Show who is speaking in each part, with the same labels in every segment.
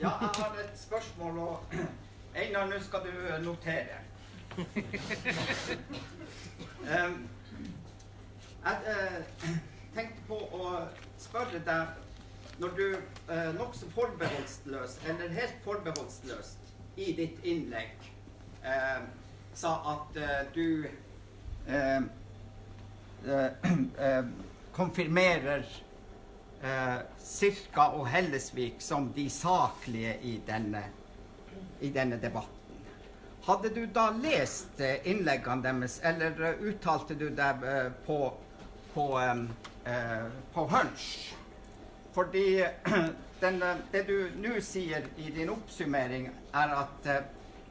Speaker 1: Ja, jeg har et spørsmål, og Einar, nå skal du notere. Jeg tenkte på å spørre deg, når du nok så forbeholdsløst, eller helt forbeholdsløst, i ditt innlegg sa at du konfirmerer Sirka og Hellesvik som de saklige i denne debatten. Hadde du da lest innleggene deres, eller uttalte du deg på hunch? Fordi det du nå sier i din oppsummering er at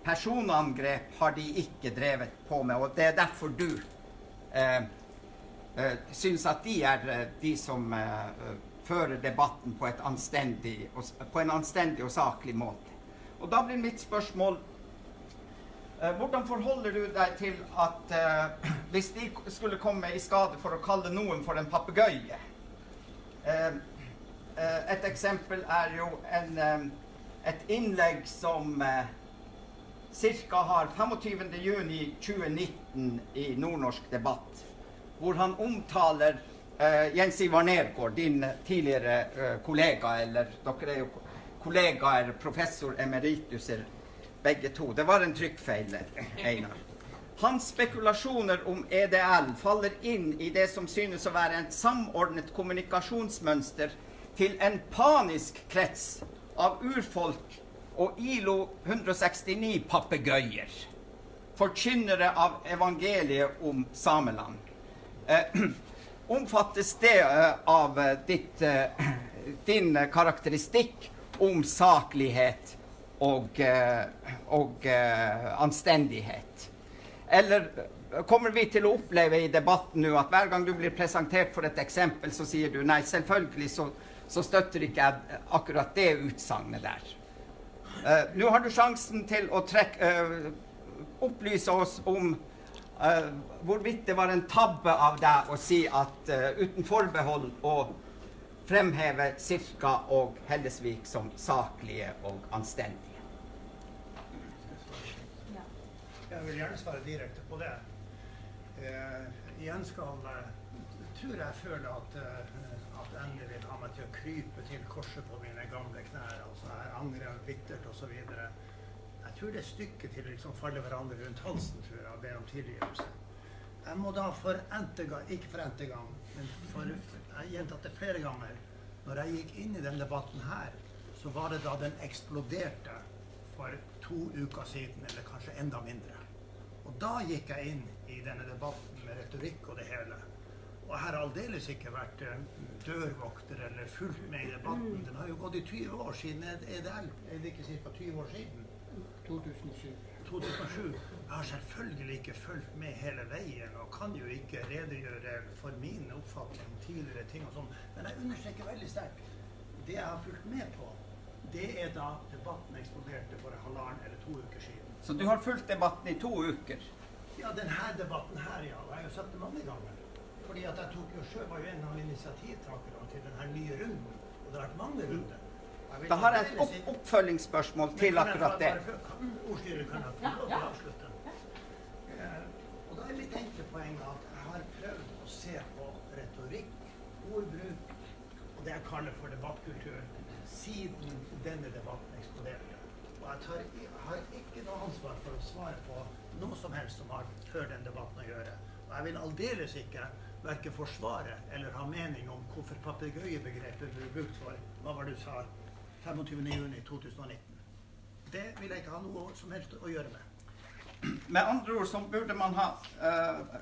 Speaker 1: personangrep har de ikke drevet på med, og det er derfor du synes at de er de som fører debatten på en anstendig og saklig måte. Og da blir mitt spørsmål, hvordan forholder du deg til at hvis de skulle komme i skade for å kalle noen for en papegøye? Et eksempel er jo et innlegg som Sirka har 25. juni 2019 i Nordnorsk debatt, hvor han omtaler Jens Ivar Nergård, din tidligere kollega, eller dere er jo kollegaer, professor emerituser, begge to. Det var en trykkfeil, Einar. Hans spekulasjoner om EDL faller inn i det som synes å være en samordnet kommunikasjonsmønster til en panisk krets av urfolk og ILO 169 papegøyer, forkynnere av evangeliet om Sameland. Omfattes det av din karakteristikk om saklighet og anstendighet? Eller kommer vi til å oppleve i debatten nå at hver gang du blir presentert for et eksempel, så sier du nei, selvfølgelig så støtter ikke jeg akkurat det utsagnet der. Nå har du sjansen til å opplyse oss om hvorvidt det var en tabbe av deg å si at uten forbehold å fremheve Sirka og Hellesvik som saklige og anstendige.
Speaker 2: Jeg vil gjerne svare direkte på det. Igjen tror jeg føler at endelig vil ha meg til å krype til korset på mine gamle knær, altså jeg angrer bittert og så videre. Jeg tror det er stykket til liksom falle hverandre rundt halsen, tror jeg, og ber om tilgivelse. Jeg må da ikke for ente gang, men jeg har gjentatt det flere ganger. Når jeg gikk inn i den debatten her, så var det da den eksploderte for 2 uker siden, eller kanskje enda mindre. Og da gikk jeg inn i denne debatten med retorikk og det hele. Og jeg har aldeles ikke vært dørvokter eller fulgt med i debatten. Den har jo gått i 20 år siden EDL. Er det ikke cirka 20 år siden? 2007. Jeg har selvfølgelig ikke fulgt med hele veien og kan jo ikke redegjøre for min oppfatning om tidligere ting og sånn. Men jeg understreker veldig sterkt. Det jeg har fulgt med på, det er da debatten eksploderte for 1,5 eller 2 uker siden.
Speaker 1: Så du har fulgt debatten i 2 uker?
Speaker 2: Ja, denne debatten her, ja. Og jeg har jo sagt det mange ganger. Fordi at jeg tok jo selv var jo en av initiativtakerne til denne nye runden. Og det har vært mange runder.
Speaker 1: Da har jeg et oppfølgingsspørsmål til akkurat det.
Speaker 2: Ordstyret kan jeg få lov til å avslutte. Og da er mitt enkle poeng at jeg har prøvd å se på retorikk, ordbruk, og det jeg kaller for debattkultur, siden denne debatten eksploderte. Og jeg har ikke noe ansvar for å svare på noe som helst som har før den debatten å gjøre. Og jeg vil aldeles ikke hverken forsvare eller ha mening om hvorfor papegøyebegrepet ble brukt for, hva var det du sa, 25. juni 2019. Det vil jeg ikke ha noe som helst å gjøre med.
Speaker 1: Med andre ord så burde man ha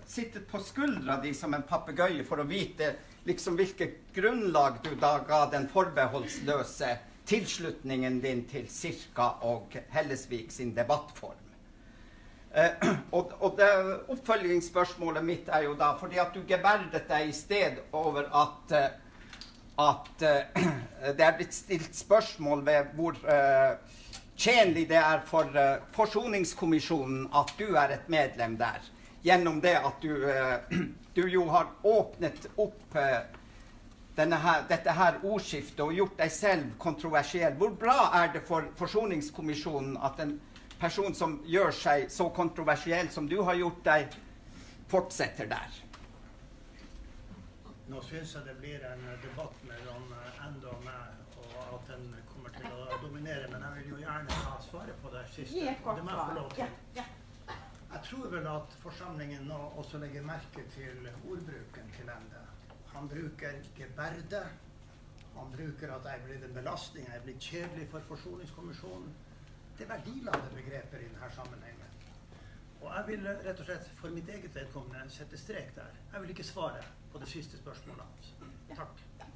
Speaker 1: sittet på skuldra di som en papegøye for å vite liksom hvilket grunnlag du da ga den forbeholdsløse tilslutningen din til Sirka og Hellesvik sin debattform. Og det oppfølgingsspørsmålet mitt er jo da, fordi at du geverdet deg i sted over at det er blitt stilt spørsmål ved hvor tjenlig det er for Forsoningskommisjonen at du er et medlem der, gjennom det at du jo har åpnet opp dette her ordskiftet og gjort deg selv kontroversiell. Hvor bra er det for Forsoningskommisjonen at en person som gjør seg så kontroversiell som du har gjort deg, fortsetter der?
Speaker 2: Nå synes jeg det blir en debatt mellom Ende og meg, og at den kommer til å dominere, men jeg vil jo gjerne ha svaret på det siste.
Speaker 3: Gi et kort
Speaker 2: Det må jeg få lov til.
Speaker 3: Ja.
Speaker 2: Jeg tror vel at forsamlingen nå også legger merke til ordbruken til Ende. Han bruker geberde, han bruker at jeg er blitt en belastning, jeg er blitt kjedelig for Forsoningskommisjonen. Det er verdiladede begreper i denne sammenhengen. Og jeg vil rett og slett for mitt eget vedkommende sette strek der. Jeg vil ikke svare på det siste spørsmålet hans. Takk.